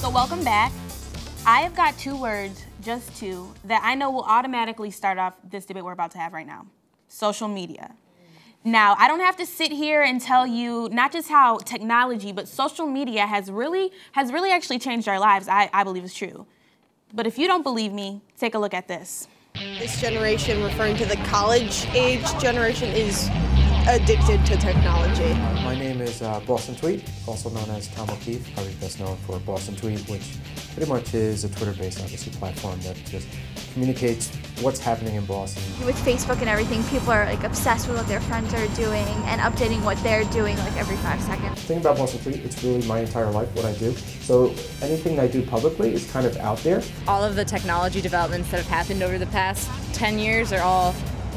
So welcome back. I have got two words, just two, that I know will automatically start off this debate we're about to have right now. Social media. Now, I don't have to sit here and tell you not just how technology, but social media has really actually changed our lives. I believe it's true. But if you don't believe me, take a look at this. This generation, referring to the college age generation, is addicted to technology. My name is Boston Tweet, also known as Tom O'Keefe, probably best known for Boston Tweet, which pretty much is a Twitter-based, obviously, platform that just communicates what's happening in Boston. With Facebook and everything, people are like obsessed with what their friends are doing and updating what they're doing like every 5 seconds. The thing about Boston Tweet, it's really my entire life, what I do. So anything I do publicly is kind of out there. All of the technology developments that have happened over the past 10 years are all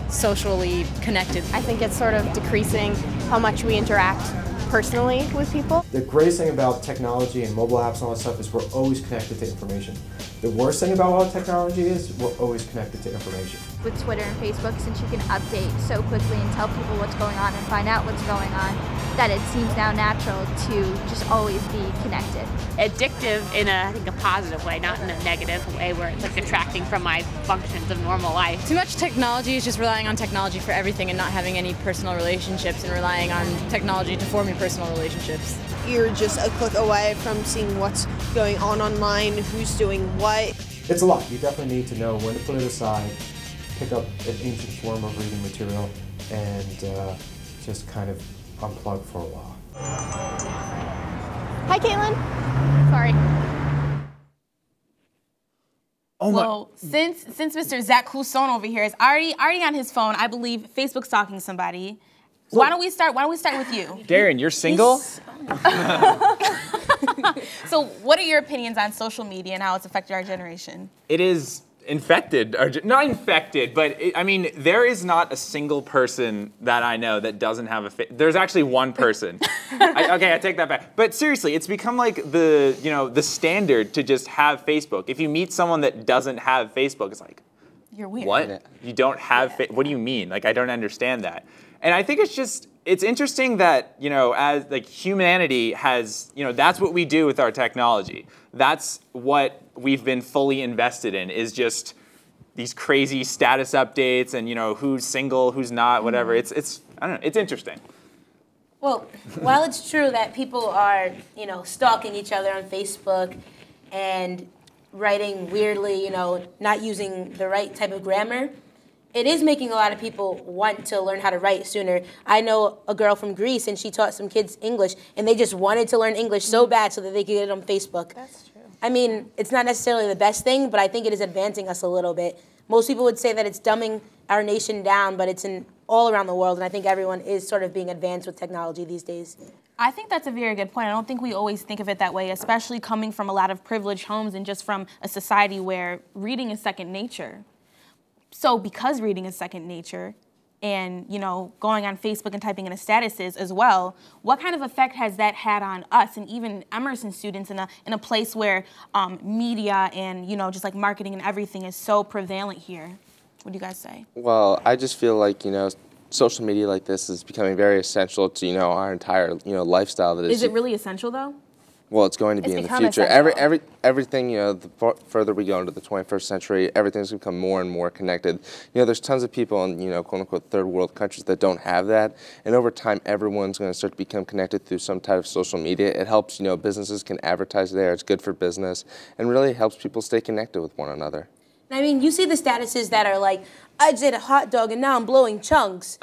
socially connected. I think it's sort of decreasing how much we interact personally with people. The greatest thing about technology and mobile apps and all that stuff is we're always connected to information. The worst thing about all technology is we're always connected to information. With Twitter and Facebook, since you can update so quickly and tell people what's going on and find out what's going on, that it seems now natural to just always be connected. Addictive in I think, a positive way, not in a negative way where it's like detracting from my functions of normal life. Too much technology is just relying on technology for everything and not having any personal relationships and relying on technology to form your personal relationships. You're just a click away from seeing what's going on online, who's doing what. It's a lot. You definitely need to know when to put it aside, pick up an ancient form of reading material, and just kind of unplug for a while. Hi, Caitlin. Sorry. Oh well, since Mr. Zach Coulson over here is already on his phone, I believe Facebook's stalking somebody. So why don't we start with you? Darren, you're single? So what are your opinions on social media and how it's affected our generation? It is infected, or not infected, but I mean, there is not a single person that I know that doesn't have a there's actually one person. Okay, I take that back. But seriously, it's become like the standard to just have Facebook. If you meet someone that doesn't have Facebook, it's like, you're weird. What? You don't have what do you mean? Like, I don't understand that. And I think it's interesting that, as like humanity has, that's what we do with our technology. That's what we've been fully invested in, is just these crazy status updates and, who's single, who's not, whatever. It's I don't know, it's interesting. Well, while it's true that people are, stalking each other on Facebook and writing weirdly, not using the right type of grammar, it is making a lot of people want to learn how to write sooner. I know a girl from Greece, and she taught some kids English, and they just wanted to learn English so bad so that they could get it on Facebook. That's true. I mean, it's not necessarily the best thing, but I think it is advancing us a little bit. Most people would say that it's dumbing our nation down, but it's in all around the world, and I think everyone is sort of being advanced with technology these days. I think that's a very good point. I don't think we always think of it that way, especially coming from a lot of privileged homes and just from a society where reading is second nature. So because reading is second nature and, going on Facebook and typing in a statuses as well, what kind of effect has that had on us and even Emerson students in a place where media and, just like marketing and everything is so prevalent here? What do you guys say? Well, I just feel like, social media like this is becoming very essential to, our entire, lifestyle. That is it really essential, though? Well, it's going to be in the future. Everything, the further we go into the 21st century, everything's going to become more and more connected. There's tons of people in, quote-unquote, third world countries that don't have that. And over time, everyone's going to start to become connected through some type of social media. It helps, businesses can advertise there. It's good for business and really helps people stay connected with one another. I mean, you see the statuses that are like, I just ate a hot dog and now I'm blowing chunks.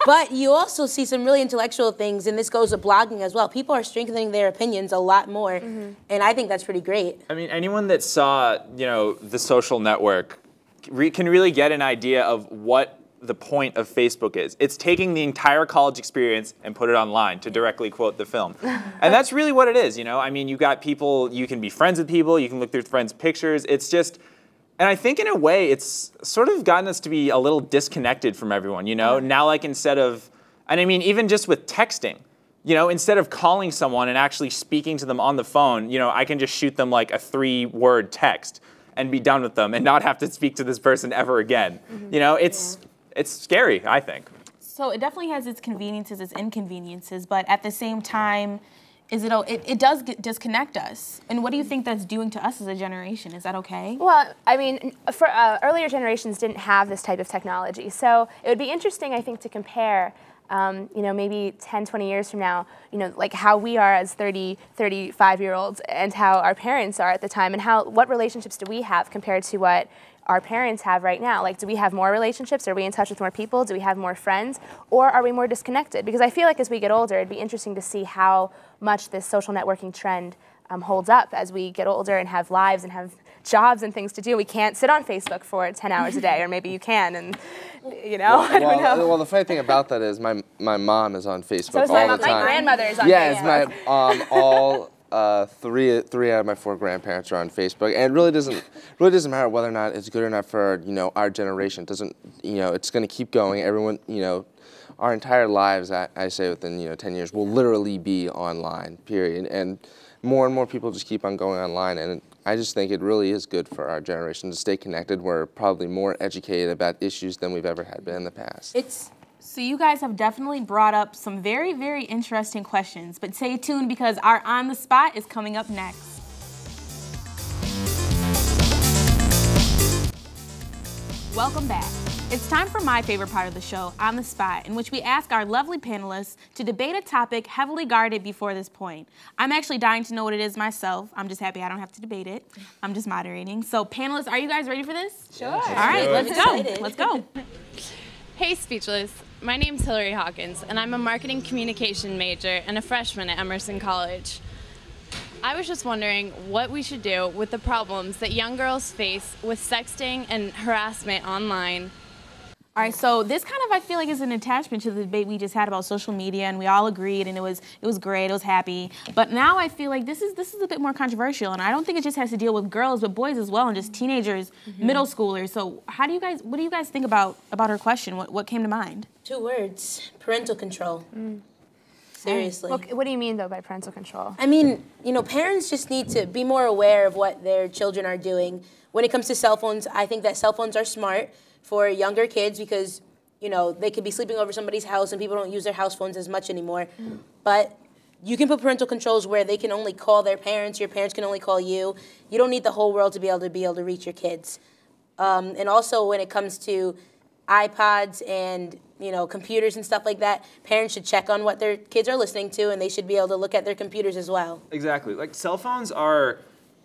But you also see some really intellectual things, and this goes with blogging as well. People are strengthening their opinions a lot more, and I think that's pretty great. I mean, anyone that saw, The Social Network can really get an idea of what the point of Facebook is. It's taking the entire college experience and put it online, to directly quote the film. And that's really what it is, I mean, you got people, you can be friends with people, you can look through friends' pictures. It's just... And I think in a way, it's sort of gotten us to be a little disconnected from everyone, Now, like, instead of, and I mean, even just with texting, instead of calling someone and actually speaking to them on the phone, I can just shoot them like a 3-word text and be done with them and not have to speak to this person ever again. It's scary, I think. So it definitely has its conveniences, its inconveniences, but at the same time, It does disconnect us. And what do you think that's doing to us as a generation? Is that okay? Well, I mean, for earlier generations didn't have this type of technology. So it would be interesting, I think, to compare, maybe 10, 20 years from now, like how we are as 30, 35-year-olds and how our parents are at the time, and what relationships do we have compared to what our parents have right now. Like, do we have more relationships? Are we in touch with more people? Do we have more friends? Or are we more disconnected? Because I feel like as we get older, it'd be interesting to see how much this social networking trend holds up as we get older and have lives and have jobs and things to do. We can't sit on Facebook for 10 hours a day, or maybe you can, and I don't know. Well, the funny thing about that is my mom is on Facebook all the time. My grandmother is on Facebook. Yeah, it's all three out of my 4 grandparents are on Facebook, and it really doesn't matter whether or not it's good or not for our generation. It doesn't it's going to keep going. Everyone our entire lives, I say within 10 years, will literally be online. Period. And more people just keep on going online, and I just think it really is good for our generation to stay connected. We're probably more educated about issues than we've ever had been in the past. So you guys have definitely brought up some very, very interesting questions, but stay tuned because our On the Spot is coming up next. Welcome back. It's time for my favorite part of the show, On the Spot, in which we ask our lovely panelists to debate a topic heavily guarded before this point. I'm actually dying to know what it is myself. I'm just happy I don't have to debate it. I'm just moderating. So panelists, are you guys ready for this? Sure. All right, let's go. Let's go. Hey, Speechless. My name's Hillary Hawkins, and I'm a marketing communication major and a freshman at Emerson College. I was just wondering what we should do with the problems that young girls face with sexting and harassment online. All right, so this kind of, I feel like, is an attachment to the debate we just had about social media, and we all agreed, and it was great, it was happy. But now I feel like this is a bit more controversial, and I don't think it just has to deal with girls, but boys as well, and just teenagers, middle schoolers. So what do you guys think about her question? What came to mind? 2 words: parental control. Seriously. What do you mean, though, by parental control? I mean, parents just need to be more aware of what their children are doing. When it comes to cell phones, I think that cell phones are smart for younger kids because, they could be sleeping over somebody's house and people don't use their house phones as much anymore. But you can put parental controls where they can only call their parents, your parents can only call you. You don't need the whole world to be able to reach your kids. And also when it comes to iPods and, computers and stuff like that, parents should check on what their kids are listening to, and they should be able to look at their computers as well. Exactly. Like, cell phones are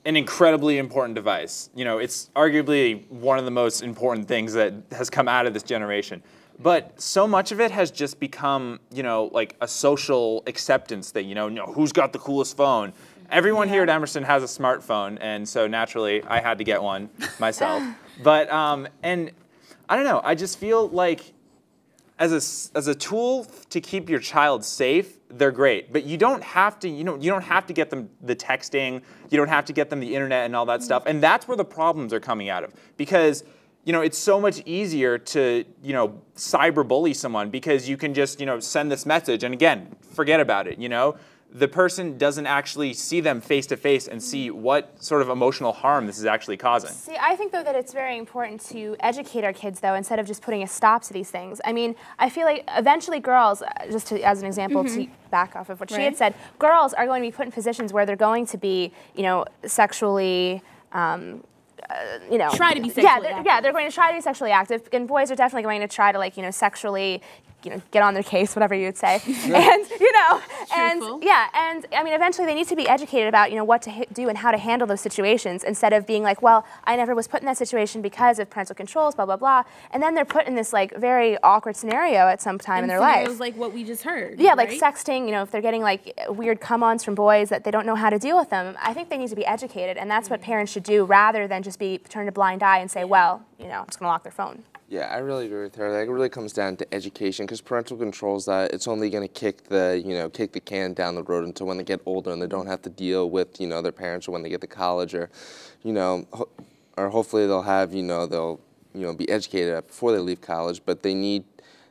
an incredibly important device. It's arguably one of the most important things that has come out of this generation. But so much of it has just become, like a social acceptance thing. Who's got the coolest phone? Everyone here at Emerson has a smartphone, and so naturally I had to get one myself. But and I don't know. I just feel like as a tool to keep your child safe, they're great. But you don't have to, you don't have to get them the texting. You don't have to get them the internet and all that stuff. And that's where the problems are coming out of. Because, it's so much easier to, cyberbully someone because you can just, send this message and again, forget about it, The person doesn't actually see them face to face and see what sort of emotional harm this is actually causing. See, I think, though, that it's very important to educate our kids, though, instead of just putting a stop to these things. I mean, I feel like eventually girls, as an example, to back off of what she had said, girls are going to be put in positions where they're going to be, sexually, try to be sexually active. Yeah, they're going to try to be sexually active, and boys are definitely going to try to, sexually, get on their case, whatever you would say, and and I mean, eventually they need to be educated about what to do and how to handle those situations instead of being like, well, I never was put in that situation because of parental controls, blah blah blah, and then they're put in this like very awkward scenario at some time in their life. Scenarios like what we just heard. Yeah, right? like sexting. If they're getting like weird come-ons from boys that they don't know how to deal with them, I think they need to be educated, and that's what parents should do rather than just be turn a blind eye and say, well, I'm just gonna lock their phone. Yeah, I really agree with her. That really comes down to education, because parental controls that it's only going to kick the can down the road until when they get older and they don't have to deal with their parents, or when they get to college, or or hopefully they'll have they'll be educated before they leave college. But they need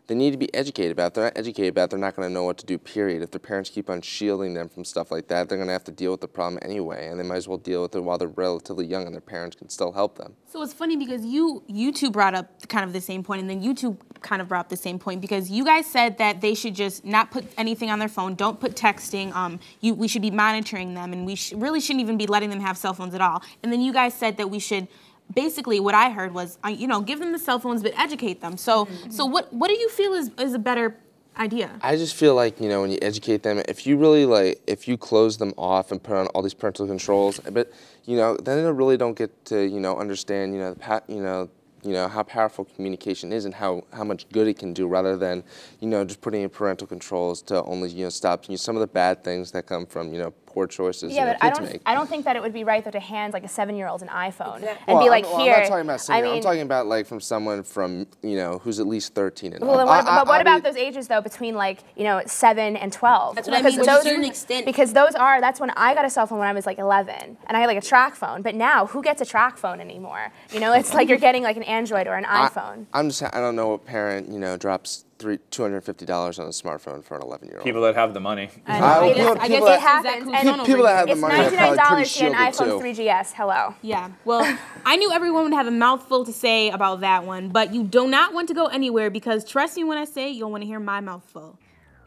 they need to be educated about. If they're not educated about it, they're not going to know what to do, period. If their parents keep on shielding them from stuff like that, they're going to have to deal with the problem anyway, and they might as well deal with it while they're relatively young and their parents can still help them. So it's funny because you two brought up kind of the same point, and then you two kind of brought up the same point, because you guys said that they should just not put anything on their phone, don't put texting, we should be monitoring them, and we really shouldn't even be letting them have cell phones at all. And then you guys said that we should, basically what I heard was, give them the cell phones but educate them. So so what do you feel is a better idea? I just feel like, when you educate them, if you really if you close them off and put on all these parental controls, but then they really don't get to understand how powerful communication is and how much good it can do, rather than just putting in parental controls to only stop some of the bad things that come from poor choices kids make. I don't think that it would be right though to hand like a 7-year-old an iPhone and be like, here. I'm not talking about 7 I'm talking about from someone from who's at least 13 and well, what about those ages though between 7 and 12? That's what I mean, to a certain extent. Because that's when I got a cell phone when I was 11, and I had a track phone. But now, who gets a track phone anymore? It's like you're getting an Android or an iPhone. I don't know what parent drops $250 on a smartphone for an 11-year-old. People that have the money. I guess it happens. People that have the money are probably pretty $99 to get an iPhone 3GS. Hello. Yeah. Well, I knew everyone would have a mouthful to say about that one, but you do not want to go anywhere, because trust me when I say you'll want to hear my mouthful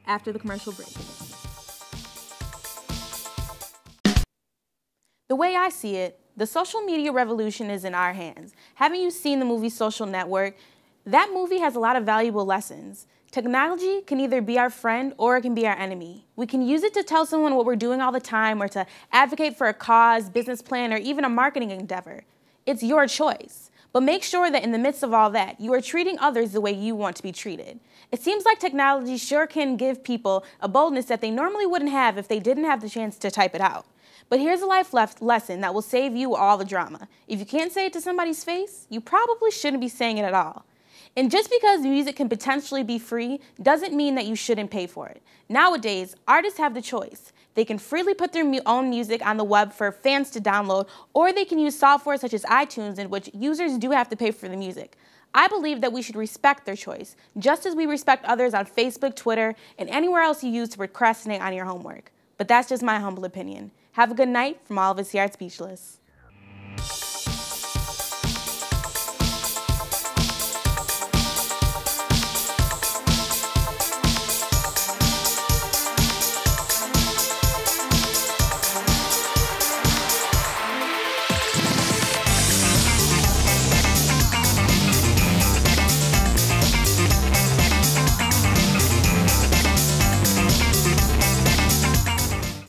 after the commercial break. The way I see it, the social media revolution is in our hands. Haven't you seen the movie Social Network? That movie has a lot of valuable lessons. Technology can either be our friend or it can be our enemy. We can use it to tell someone what we're doing all the time, or to advocate for a cause, business plan, or even a marketing endeavor. It's your choice. But make sure that in the midst of all that, you are treating others the way you want to be treated. It seems like technology sure can give people a boldness that they normally wouldn't have if they didn't have the chance to type it out. But here's a life lesson that will save you all the drama. If you can't say it to somebody's face, you probably shouldn't be saying it at all. And just because music can potentially be free doesn't mean that you shouldn't pay for it. Nowadays, artists have the choice. They can freely put their own music on the web for fans to download, or they can use software such as iTunes, in which users do have to pay for the music. I believe that we should respect their choice, just as we respect others on Facebook, Twitter, and anywhere else you use to procrastinate on your homework. But that's just my humble opinion. Have a good night from all of us here at Speechless.